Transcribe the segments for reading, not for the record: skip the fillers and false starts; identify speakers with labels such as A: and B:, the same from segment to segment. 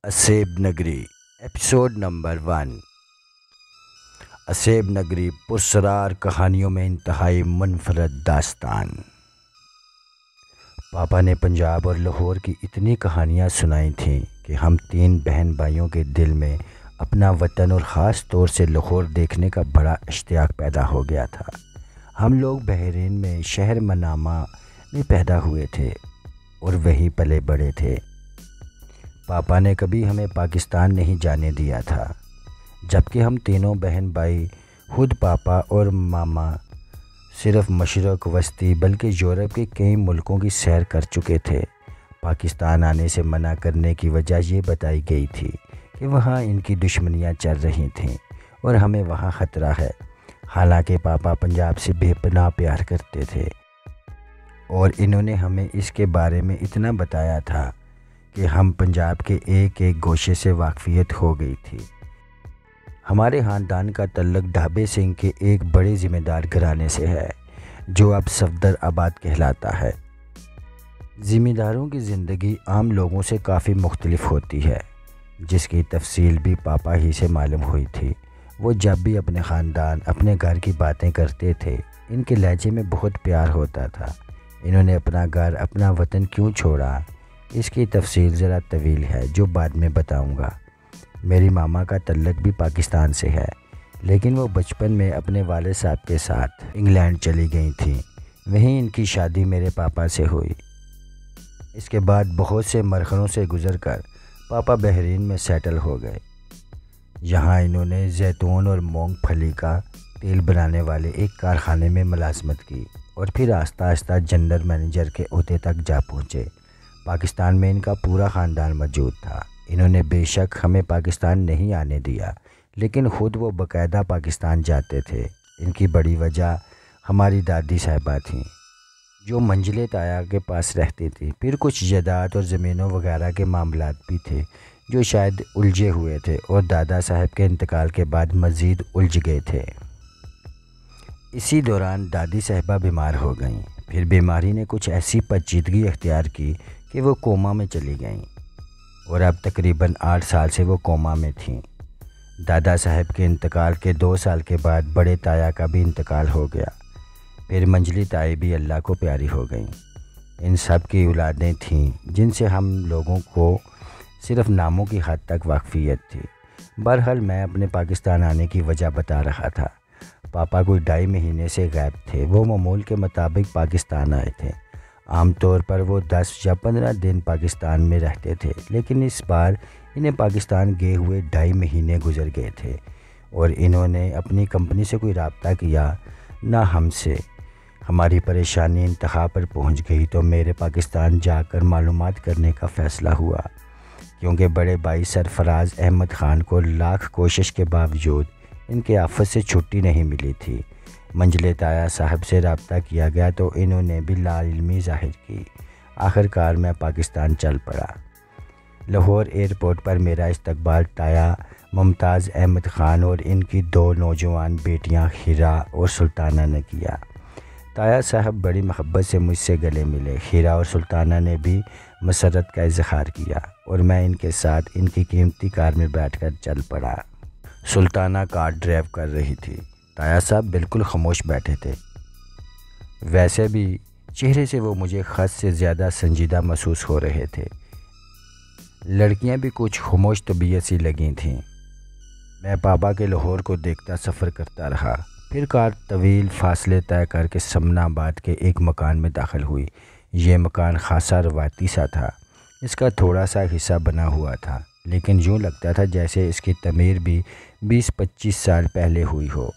A: اسیب نگری episode number 1۔ اسیب نگری پرسرار کہانیوں میں انتہائی منفرد داستان۔ پاپا نے پنجاب اور لاہور کی اتنی کہانیاں سنائی تھیں کہ ہم 3 بہن بھائیوں کے دل میں اپنا وطن اور خاص طور سے لاہور دیکھنے کا بڑا اشتیاق پیدا ہو گیا تھا۔ ہم لوگ بحرین میں شہر منامہ میں پیدا ہوئے تھے اور وہیں پلے بڑے تھے۔ پاپا نے کبھی ہمیں پاکستان نہیں جانے دیا تھا، جبکہ ہم تینوں بہن بھائی خود پاپا اور ماما صرف مشرق وسطی بلکہ یورپ کے کئی ملکوں کی سیر کر چکے تھے۔ پاکستان آنے سے منع کرنے کی وجہ یہ بتائی گئی تھی کہ وہاں ان کی دشمنیاں چل رہی تھیں اور ہمیں وہاں خطرہ ہے۔ حالانکہ پاپا پنجاب سے بے پناہ پیار کرتے تھے اور انہوں نے ہمیں اس کے بارے میں اتنا بتایا تھا کہ ہم پنجاب کے ایک ایک گوشے سے واقفیت ہو گئی تھی۔ ہمارے خاندان کا تعلق ڈھابے سنگھ کے ایک بڑے ذمہ دار گھرانے سے ہے جو اب صفدر آباد کہلاتا ہے۔ ذمہ داروں کی زندگی عام لوگوں سے کافی مختلف ہوتی ہے، جس کی تفصیل بھی پاپا ہی سے معلوم ہوئی تھی۔ وہ جب بھی اپنے خاندان اپنے گھر کی باتیں کرتے تھے، ان کے لہجے میں بہت پیار ہوتا تھا۔ انہوں نے اپنا گھر اپنا وطن کیوں چھوڑا، اس کی تفصیل ذرا طویل ہے جو بعد میں بتاؤں گا۔ میری ماما کا تعلق بھی پاکستان سے ہے، لیکن وہ بچپن میں اپنے والد صاحب کے ساتھ انگلینڈ چلی گئی تھیں۔ وہیں ان کی شادی میرے پاپا سے ہوئی۔ اس کے بعد بہت سے مرحلوں سے گزر کر پاپا بحرین میں سیٹل ہو گئے۔ یہاں انہوں نے زیتون اور مونگ پھلی کا تیل بنانے والے ایک کارخانے میں ملازمت کی اور پھر آہستہ آہستہ جنرل مینیجر کے عہدے تک جا پہنچے۔ پاکستان میں ان کا پورا خاندان موجود تھا۔ انہوں نے بے شک ہمیں پاکستان نہیں آنے دیا، لیکن خود وہ باقاعدہ پاکستان جاتے تھے۔ ان کی بڑی وجہ ہماری دادی صاحبہ تھیں، جو منجلے تایا کے پاس رہتی تھی۔ پھر کچھ جائیداد اور زمینوں وغیرہ کے معاملات بھی تھے جو شاید الجھے ہوئے تھے اور دادا صاحب کے انتقال کے بعد مزید الجھ گئے تھے۔ اسی دوران دادی صاحبہ بیمار ہو گئیں۔ پھر بیماری نے کچھ ایسی پیچیدگی اختیار کی کہ وہ کوما میں چلی گئیں اور اب تقریباً 8 سال سے وہ کوما میں تھیں۔ دادا صاحب کے انتقال کے 2 سال کے بعد بڑے تایا کا بھی انتقال ہو گیا۔ پھر منجلی تائی بھی اللہ کو پیاری ہو گئیں۔ ان سب کی اولادیں تھیں جن سے ہم لوگوں کو صرف ناموں کی حد تک واقفیت تھی۔ بہرحال میں اپنے پاکستان آنے کی وجہ بتا رہا تھا۔ پاپا کوئی 2.5 مہینے سے غائب تھے۔ وہ معمول کے مطابق پاکستان آئے تھے۔ عام طور پر وہ 10 یا 15 دن پاکستان میں رہتے تھے، لیکن اس بار انہیں پاکستان گئے ہوئے 2.5 مہینے گزر گئے تھے اور انہوں نے اپنی کمپنی سے کوئی رابطہ کیا نہ ہم سے۔ ہماری پریشانی انتہا پر پہنچ گئی تو میرے پاکستان جا کر معلومات کرنے کا فیصلہ ہوا، کیونکہ بڑے بھائی سرفراز احمد خان کو لاکھ کوشش کے باوجود ان کے آفس سے چھٹی نہیں ملی تھی۔ منجلے تایا صاحب سے رابطہ کیا گیا تو انہوں نے بھی لا علمی ظاہر کی۔ آخر کار میں پاکستان چل پڑا۔ لاہور ایئرپورٹ پر میرا استقبال تایا ممتاز احمد خان اور ان کی 2 نوجوان بیٹیاں ہیرا اور سلطانہ نے کیا۔ تایا صاحب بڑی محبت سے مجھ سے گلے ملے۔ ہیرا اور سلطانہ نے بھی مسرت کا اظہار کیا اور میں ان کے ساتھ ان کی قیمتی کار میں بیٹھ کر چل پڑا۔ سلطانہ کار ڈرائیو کر رہی تھی۔ تایا صاحب بالکل خاموش بیٹھے تھے۔ ویسے بھی چہرے سے وہ مجھے خود سے زیادہ سنجیدہ محسوس ہو رہے تھے۔ لڑکیاں بھی کچھ خاموش طبیعت سی لگی تھیں۔ میں پاپا کے لاہور کو دیکھتا سفر کرتا رہا۔ پھر کار طویل فاصلے طے کر کے سمنا آباد کے ایک مکان میں داخل ہوئی۔ یہ مکان خاصا روایتی سا تھا۔ اس کا تھوڑا سا حصہ بنا ہوا تھا، لیکن یوں لگتا تھا جیسے اس کی تعمیر بھی 20-25 سال پہلے ہوئی ہو۔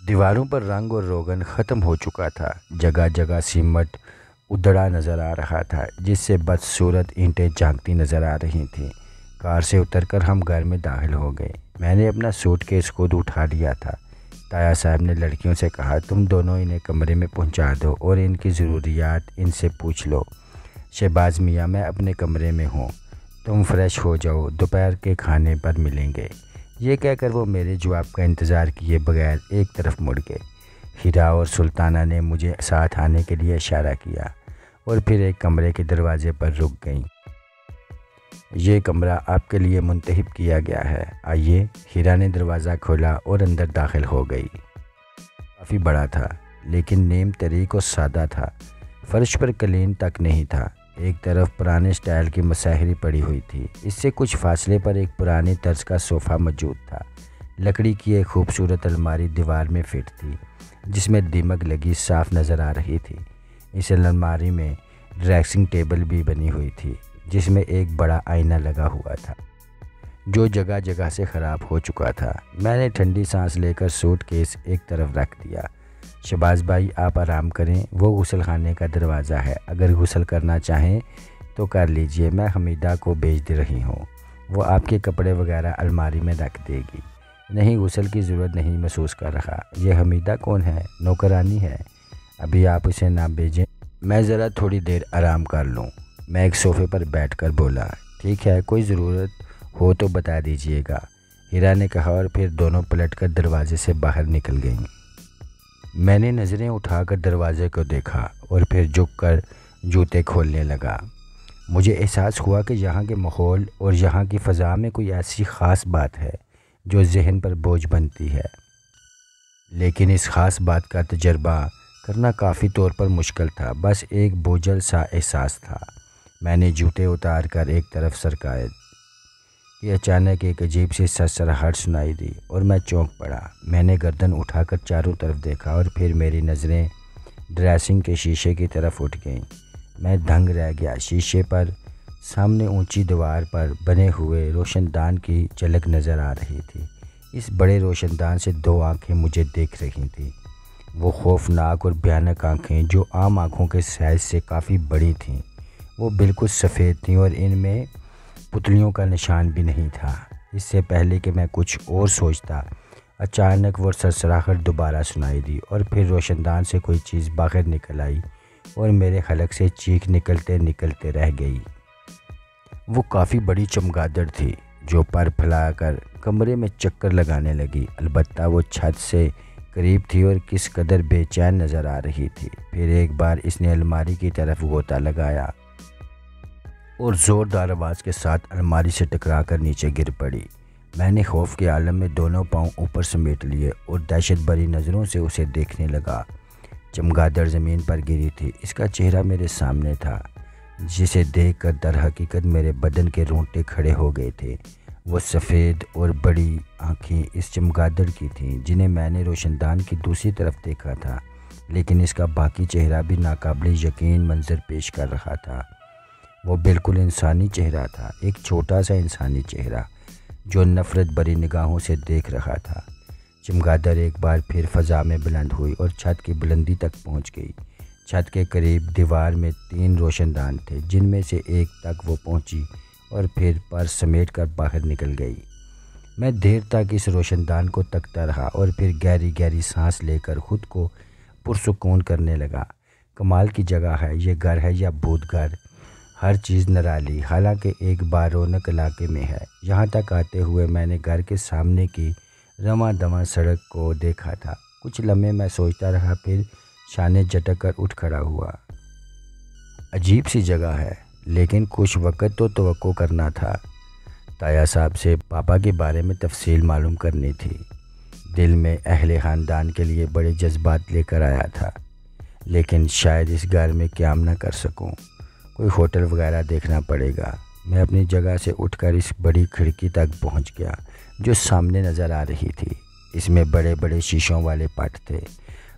A: دیواروں پر رنگ اور روغن ختم ہو چکا تھا۔ جگہ جگہ سیمٹ ادڑا نظر آ رہا تھا، جس سے بدصورت اینٹیں جھانکتی نظر آ رہی تھیں۔ کار سے اتر کر ہم گھر میں داخل ہو گئے۔ میں نے اپنا سوٹ کیس خود اٹھا لیا تھا۔ تایا صاحب نے لڑکیوں سے کہا، تم دونوں انہیں کمرے میں پہنچا دو اور ان کی ضروریات ان سے پوچھ لو۔ شہباز میاں، میں اپنے کمرے میں ہوں، تم فریش ہو جاؤ، دوپہر کے کھانے پر ملیں گے۔ یہ کہہ کر وہ میرے جواب کا انتظار کیے بغیر ایک طرف مڑ گئے۔ ہیرا اور سلطانہ نے مجھے ساتھ آنے کے لیے اشارہ کیا اور پھر ایک کمرے کے دروازے پر رک گئیں۔ یہ کمرہ آپ کے لیے منتخب کیا گیا ہے، آئیے۔ ہیرا نے دروازہ کھولا اور اندر داخل ہو گئی۔ کافی بڑا تھا لیکن نیم طریق و سادہ تھا۔ فرش پر قالین تک نہیں تھا۔ ایک طرف پرانے سٹائل کی مساحری پڑی ہوئی تھی، اس سے کچھ فاصلے پر ایک پرانی طرز کا صوفہ موجود تھا۔ لکڑی کی ایک خوبصورت الماری دیوار میں فٹ تھی جس میں دیمک لگی صاف نظر آ رہی تھی۔ اس الماری میں ڈریسنگ ٹیبل بھی بنی ہوئی تھی جس میں ایک بڑا آئینہ لگا ہوا تھا جو جگہ جگہ سے خراب ہو چکا تھا۔ میں نے ٹھنڈی سانس لے کر سوٹ کیس ایک طرف رکھ دیا۔ شہباز بھائی آپ آرام کریں، وہ غسل خانے کا دروازہ ہے، اگر غسل کرنا چاہیں تو کر لیجئے، میں حمیدہ کو بھیج دے رہی ہوں، وہ آپ کے کپڑے وغیرہ الماری میں رکھ دے گی۔ نہیں، غسل کی ضرورت نہیں محسوس کر رہا۔ یہ حمیدہ کون ہے؟ نوکرانی ہے، ابھی آپ اسے نہ بھیجیں، میں ذرا تھوڑی دیر آرام کر لوں۔ میں ایک صوفے پر بیٹھ کر بولا، ٹھیک ہے، کوئی ضرورت ہو تو بتا دیجئے گا، ہیرا نے کہا، اور پھر دونوں پلٹ کر دروازے سے باہر نکل گئیں۔ میں نے نظریں اٹھا کر دروازے کو دیکھا اور پھر جھک کر جوتے کھولنے لگا۔ مجھے احساس ہوا کہ یہاں کے ماحول اور یہاں کی فضا میں کوئی ایسی خاص بات ہے جو ذہن پر بوجھ بنتی ہے، لیکن اس خاص بات کا تجربہ کرنا کافی طور پر مشکل تھا، بس ایک بوجھل سا احساس تھا۔ میں نے جوتے اتار کر ایک طرف سرکائے کہ اچانک ایک عجیب سی سرسراہٹ سنائی دی اور میں چونک پڑا۔ میں نے گردن اٹھا کر چاروں طرف دیکھا اور پھر میری نظریں ڈریسنگ کے شیشے کی طرف اٹھ گئیں۔ میں دنگ رہ گیا۔ شیشے پر سامنے اونچی دیوار پر بنے ہوئے روشن دان کی جھلک نظر آ رہی تھی۔ اس بڑے روشن دان سے دو آنکھیں مجھے دیکھ رہی تھیں، وہ خوفناک اور بھیانک آنکھیں جو عام آنکھوں کے سائز سے کافی بڑی تھیں۔ وہ بالکل سفید تھیں اور ان میں پتلیوں کا نشان بھی نہیں تھا۔ اس سے پہلے کہ میں کچھ اور سوچتا، اچانک وہ سرسراہٹ دوبارہ سنائی دی اور پھر روشن دان سے کوئی چیز باہر نکل آئی اور میرے حلق سے چیخ نکلتے نکلتے رہ گئی۔ وہ کافی بڑی چمگادڑ تھی جو پر پھیلا کر کمرے میں چکر لگانے لگی، البتہ وہ چھت سے قریب تھی اور کس قدر بے چین نظر آ رہی تھی۔ پھر ایک بار اس نے الماری کی طرف غوطہ لگایا اور زوردار آواز کے ساتھ الماری سے ٹکرا کر نیچے گر پڑی۔ میں نے خوف کے عالم میں دونوں پاؤں اوپر سمیٹ لیے اور دہشت بھری نظروں سے اسے دیکھنے لگا۔ چمگادڑ زمین پر گری تھی، اس کا چہرہ میرے سامنے تھا، جسے دیکھ کر در حقیقت میرے بدن کے رونگٹے کھڑے ہو گئے تھے۔ وہ سفید اور بڑی آنکھیں اس چمگادڑ کی تھیں جنہیں میں نے روشن دان کی دوسری طرف دیکھا تھا، لیکن اس کا باقی چہرہ بھی ناقابل یقین منظر پیش کر رہا تھا۔ وہ بالکل انسانی چہرہ تھا، ایک چھوٹا سا انسانی چہرہ جو نفرت بھری نگاہوں سے دیکھ رہا تھا۔ چمگادڑ ایک بار پھر فضا میں بلند ہوئی اور چھت کی بلندی تک پہنچ گئی۔ چھت کے قریب دیوار میں 3 روشن دان تھے جن میں سے ایک تک وہ پہنچی اور پھر پر سمیٹ کر باہر نکل گئی۔ میں دیر تک اس روشن دان کو تکتا رہا اور پھر گہری گہری سانس لے کر خود کو پرسکون کرنے لگا۔ کمال کی جگہ ہے، یہ گھر ہے یا بھوت گھر، ہر چیز نرالی، حالانکہ ایک بارونق علاقے میں ہے۔ یہاں تک آتے ہوئے میں نے گھر کے سامنے کی رواں دواں سڑک کو دیکھا تھا۔ کچھ لمحے میں سوچتا رہا، پھر شانے جھٹک کر اٹھ کھڑا ہوا۔ عجیب سی جگہ ہے، لیکن کچھ وقت تو توقع کرنا تھا۔ تایا صاحب سے پاپا کے بارے میں تفصیل معلوم کرنی تھی۔ دل میں اہل خاندان کے لیے بڑے جذبات لے کر آیا تھا، لیکن شاید اس گھر میں قیام نہ کر سکوں، کوئی ہوٹل وغیرہ دیکھنا پڑے گا۔ میں اپنی جگہ سے اٹھ کر اس بڑی کھڑکی تک پہنچ گیا جو سامنے نظر آ رہی تھی۔ اس میں بڑے بڑے شیشوں والے پٹ تھے۔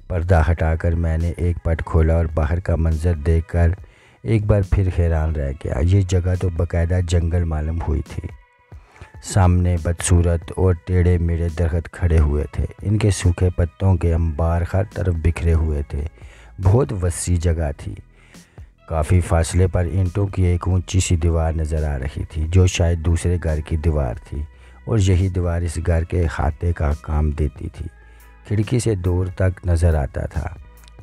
A: پردہ ہٹا کر میں نے ایک پٹ کھولا اور باہر کا منظر دیکھ کر ایک بار پھر حیران رہ گیا۔ یہ جگہ تو باقاعدہ جنگل معلوم ہوئی تھی۔ سامنے بدصورت اور ٹیڑھے میڑھے درخت کھڑے ہوئے تھے، ان کے سوکھے پتوں کے انبار ہر طرف بکھرے ہوئے تھے۔ بہت وسیع جگہ تھی۔ کافی فاصلے پر اینٹوں کی ایک اونچی سی دیوار نظر آ رہی تھی جو شاید دوسرے گھر کی دیوار تھی، اور یہی دیوار اس گھر کے احاطے کا کام دیتی تھی۔ کھڑکی سے دور تک نظر آتا تھا۔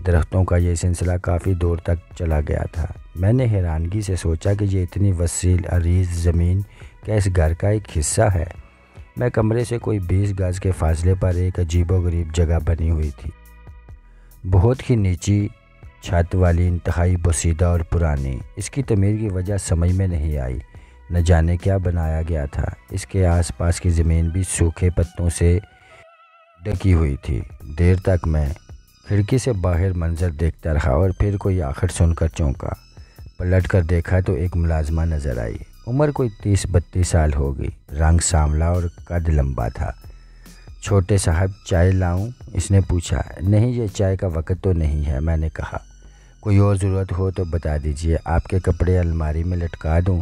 A: درختوں کا یہ سلسلہ کافی دور تک چلا گیا تھا۔ میں نے حیرانگی سے سوچا کہ یہ اتنی وسیع عریض زمین کیا اس گھر کا ایک حصہ ہے؟ میں کمرے سے کوئی 20 گز کے فاصلے پر ایک عجیب و غریب جگہ بنی ہوئی تھی، بہت ہی نیچی چھت والی، انتہائی بوسیدہ اور پرانی۔ اس کی تعمیر کی وجہ سمجھ میں نہیں آئی، نہ جانے کیا بنایا گیا تھا۔ اس کے آس پاس کی زمین بھی سوکھے پتوں سے ڈھکی ہوئی تھی۔ دیر تک میں کھڑکی سے باہر منظر دیکھتا رہا اور پھر کوئی آخر سن کر چونکا۔ پلٹ کر دیکھا تو ایک ملازمہ نظر آئی۔ عمر کوئی 30-32 سال ہوگی، رنگ سانولا اور قد لمبا تھا۔ چھوٹے صاحب چائے لاؤں؟ اس نے پوچھا۔ نہیں، یہ چائے کا وقت تو نہیں ہے، میں نے کہا۔ کوئی اور ضرورت ہو تو بتا دیجئے، آپ کے کپڑے الماری میں لٹکا دوں؟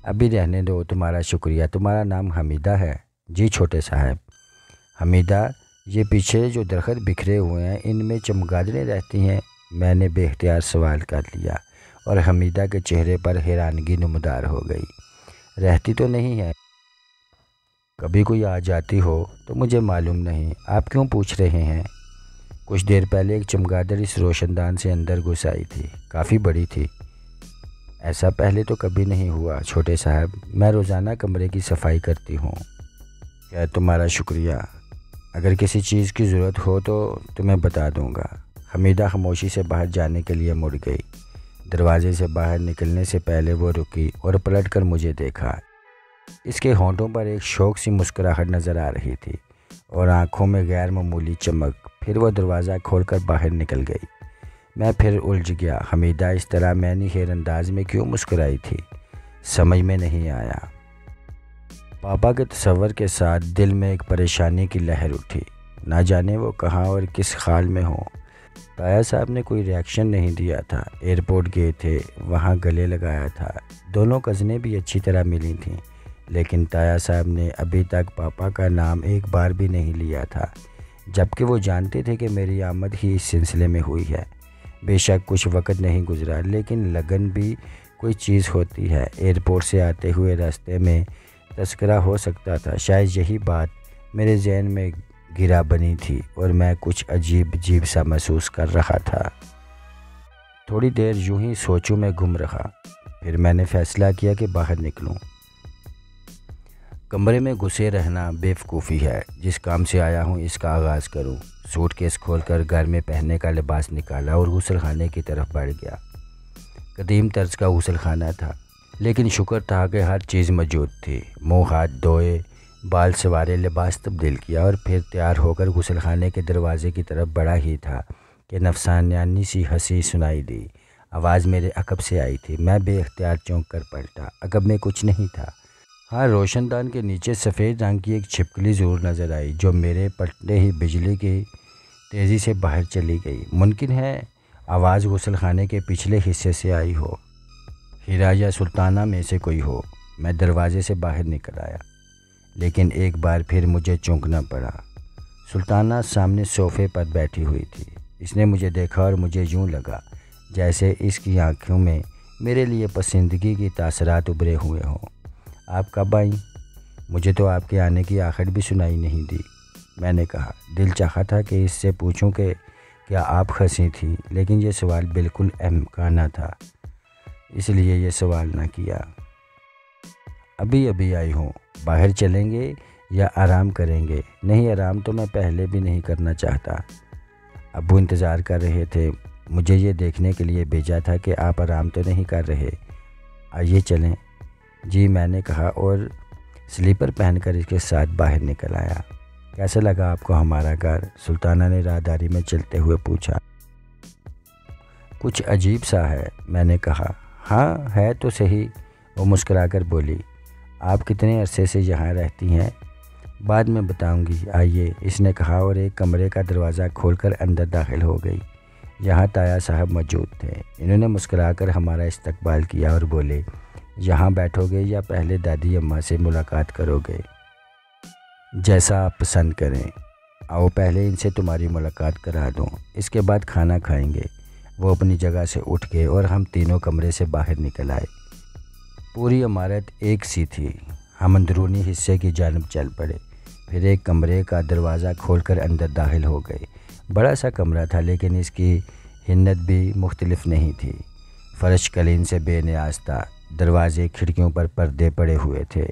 A: ابھی رہنے دو، تمہارا شکریہ۔ تمہارا نام حمیدہ ہے؟ جی چھوٹے صاحب۔ حمیدہ، یہ پیچھے جو درخت بکھرے ہوئے ہیں ان میں چمگادڑیں رہتی ہیں؟ میں نے بے اختیار سوال کر لیا اور حمیدہ کے چہرے پر حیرانگی نمودار ہو گئی۔ رہتی تو نہیں ہے، کبھی کوئی آ جاتی ہو تو مجھے معلوم نہیں۔ آپ کیوں پوچھ رہے ہیں؟ کچھ دیر پہلے ایک چمگادڑ اس روشن دان سے اندر گھس آئی تھی، کافی بڑی تھی۔ ایسا پہلے تو کبھی نہیں ہوا چھوٹے صاحب، میں روزانہ کمرے کی صفائی کرتی ہوں۔ کیا تمہارا شکریہ، اگر کسی چیز کی ضرورت ہو تو تمہیں بتا دوں گا۔ حمیدہ خاموشی سے باہر جانے کے لیے مڑ گئی۔ دروازے سے باہر نکلنے سے پہلے وہ رکی اور پلٹ کر مجھے دیکھا۔ اس کے ہونٹوں پر ایک شوق سی مسکراہٹ نظر آ رہی تھی اور آنکھوں میں غیر معمولی چمک۔ پھر وہ دروازہ کھول کر باہر نکل گئی۔ میں پھر الجھ گیا، حمیدہ اس طرح معنی خیر انداز میں کیوں مسکرائی تھی؟ سمجھ میں نہیں آیا۔ پاپا کے تصور کے ساتھ دل میں ایک پریشانی کی لہر اٹھی، نہ جانے وہ کہاں اور کس حال میں ہوں۔ تایا صاحب نے کوئی ری ایکشن نہیں دیا تھا۔ ایئرپورٹ گئے تھے، وہاں گلے لگایا تھا۔ دونوں کزنیں بھی اچھی طرح ملی تھیں، لیکن تایا صاحب نے ابھی تک پاپا کا نام ایک بار بھی نہیں لیا تھا، جبکہ وہ جانتے تھے کہ میری آمد ہی اس سلسلے میں ہوئی ہے۔ بے شک کچھ وقت نہیں گزرا، لیکن لگن بھی کوئی چیز ہوتی ہے۔ ایئرپورٹ سے آتے ہوئے راستے میں تذکرہ ہو سکتا تھا، شاید یہی بات میرے ذہن میں گرا بنی تھی اور میں کچھ عجیب سا محسوس کر رہا تھا۔ تھوڑی دیر یوں ہی سوچوں میں گم رہا، پھر میں نے فیصلہ کیا کہ باہر نکلوں۔ کمرے میں گھسے رہنا بیوقوفی ہے، جس کام سے آیا ہوں اس کا آغاز کروں۔ سوٹ کیس کھول کر گھر میں پہننے کا لباس نکالا اور غسل خانے کی طرف بڑھ گیا۔ قدیم طرز کا غسل خانہ تھا، لیکن شکر تھا کہ ہر چیز موجود تھی۔ منہ ہاتھ دھوئے، بال سنوارے، لباس تبدیل کیا اور پھر تیار ہو کر غسل خانے کے دروازے کی طرف بڑھا ہی تھا کہ نفسانیانی سی ہنسی سنائی دی۔ آواز میرے عقب سے آئی تھی۔ میں بے اختیار چونک کر پلٹا۔ عقب میں کچھ نہیں تھا، ہاں روشن دان کے نیچے سفید رنگ کی ایک چھپکلی ضرور نظر آئی، جو میرے پلٹتے ہی بجلی کی تیزی سے باہر چلی گئی۔ ممکن ہے آواز غسل خانے کے پچھلے حصے سے آئی ہو، ہیرا یا سلطانہ میں سے کوئی ہو۔ میں دروازے سے باہر نکل آیا، لیکن ایک بار پھر مجھے چونکنا پڑا۔ سلطانہ سامنے صوفے پر بیٹھی ہوئی تھی۔ اس نے مجھے دیکھا اور مجھے یوں لگا جیسے اس کی آنکھوں میں میرے لیے پسندگی کی تاثرات ابھرے ہوئے ہوں۔ آپ کب آئیں؟ مجھے تو آپ کے آنے کی آخر بھی سنائی نہیں دی، میں نے کہا۔ دل چاہا تھا کہ اس سے پوچھوں کہ کیا آپ کھنسی تھیں، لیکن یہ سوال بالکل احمقانہ تھا، اس لیے یہ سوال نہ کیا۔ ابھی آئی ہوں، باہر چلیں گے یا آرام کریں گے؟ نہیں، آرام تو میں پہلے بھی نہیں کرنا چاہتا۔ ابو انتظار کر رہے تھے، مجھے یہ دیکھنے کے لیے بھیجا تھا کہ آپ آرام تو نہیں کر رہے۔ آئیے چلیں۔ جی، میں نے کہا اور سلیپر پہن کر اس کے ساتھ باہر نکل آیا۔ کیسا لگا آپ کو ہمارا گھر؟ سلطانہ نے راہداری میں چلتے ہوئے پوچھا۔ کچھ عجیب سا ہے، میں نے کہا۔ ہاں ہے تو صحیح، وہ مسکرا کر بولی۔ آپ کتنے عرصے سے یہاں رہتی ہیں؟ بعد میں بتاؤں گی، آئیے، اس نے کہا اور ایک کمرے کا دروازہ کھول کر اندر داخل ہو گئی۔ یہاں تایا صاحب موجود تھے۔ انہوں نے مسکرا کر ہمارا استقبال کیا اور بولے، یہاں بیٹھو گے یا پہلے دادی اماں سے ملاقات کرو گے؟ جیسا آپ پسند کریں۔ آؤ پہلے ان سے تمہاری ملاقات کرا دوں، اس کے بعد کھانا کھائیں گے۔ وہ اپنی جگہ سے اٹھ گئے اور ہم تینوں کمرے سے باہر نکل آئے۔ پوری عمارت ایک سی تھی۔ ہم اندرونی حصے کی جانب چل پڑے، پھر ایک کمرے کا دروازہ کھول کر اندر داخل ہو گئے۔ بڑا سا کمرہ تھا، لیکن اس کی حنت بھی مختلف نہیں تھی۔ فرش قالین سے بے نیاز تھا، دروازے کھڑکیوں پر پردے پڑے ہوئے تھے۔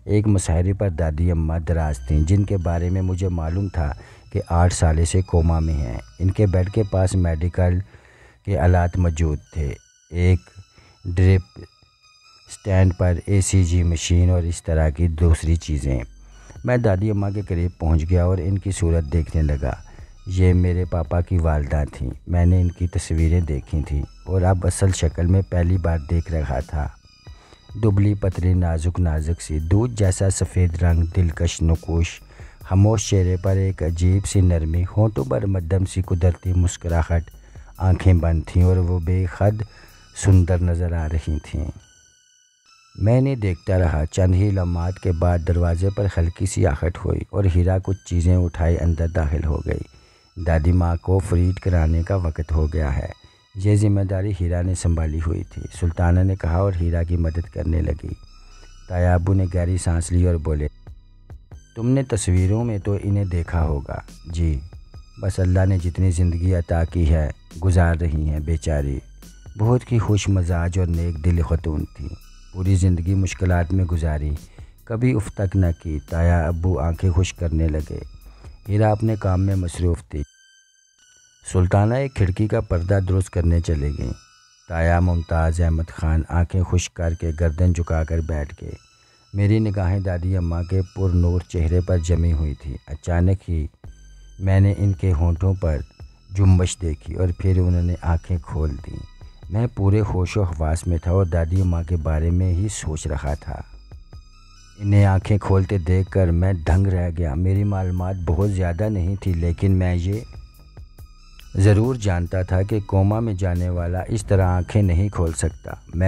A: ایک مصحری پر دادی اماں دراز تھیں، جن کے بارے میں مجھے معلوم تھا کہ 8 سال سے کوما میں ہیں۔ ان کے بیڈ کے پاس میڈیکل کے آلات موجود تھے، ایک ڈرپ، اسٹینڈ پر ECG مشین اور اس طرح کی دوسری چیزیں۔ میں دادی اماں کے قریب پہنچ گیا اور ان کی صورت دیکھنے لگا۔ یہ میرے پاپا کی والدہ تھیں۔ میں نے ان کی تصویریں دیکھی تھیں اور اب اصل شکل میں پہلی بار دیکھ رہا تھا۔ دبلی پتلی نازک سی، دودھ جیسا سفید رنگ، دلکش نقوش، خاموش چہرے پر ایک عجیب سی نرمی، ہونٹوں پر مدھم سی قدرتی مسکراہٹ، آنکھیں بند تھیں اور وہ بے حد سندر نظر آ رہی تھیں۔ میں نے دیکھتا رہا۔ چند ہی لمحات کے بعد دروازے پر ہلکی سی آہٹ ہوئی اور ہیرا کچھ چیزیں اٹھائے اندر داخل ہو گئی۔ دادی ماں کو فریڈ کرانے کا وقت ہو گیا ہے۔ یہ ذمہ داری ہیرا نے سنبھالی ہوئی تھی، سلطانہ نے کہا اور ہیرا کی مدد کرنے لگی۔ تایا ابو نے گہری سانس لی اور بولے، تم نے تصویروں میں تو انہیں دیکھا ہوگا؟ جی، بس اللہ نے جتنی زندگی عطا کی ہے گزار رہی ہیں بیچاری۔ بہت ہی خوش مزاج اور نیک دل خاتون تھی، پوری زندگی مشکلات میں گزاری، کبھی اف تک نہ کی۔ تایا ابو آنکھیں خشک کرنے لگے۔ ہیرا اپنے کام میں مصروف تھی۔ سلطانہ ایک کھڑکی کا پردہ درست کرنے چلے گئیں۔ تایا ممتاز احمد خان آنکھیں خشک کر کے گردن جھکا کر بیٹھ گئے۔ میری نگاہیں دادی اماں کے پر نور چہرے پر جمی ہوئی تھی۔ اچانک ہی میں نے ان کے ہونٹوں پر جنبش دیکھی اور پھر انہوں نے آنکھیں کھول دیں۔ میں پورے ہوش و حواس میں تھا اور دادی اماں کے بارے میں ہی سوچ رہا تھا۔ انہیں آنکھیں کھولتے دیکھ کر میں دنگ رہ گیا۔ میری معلومات بہت زیادہ نہیں تھی، لیکن میں یہ ضرور جانتا تھا کہ کوما میں جانے والا اس طرح آنکھیں نہیں کھول سکتا۔ میں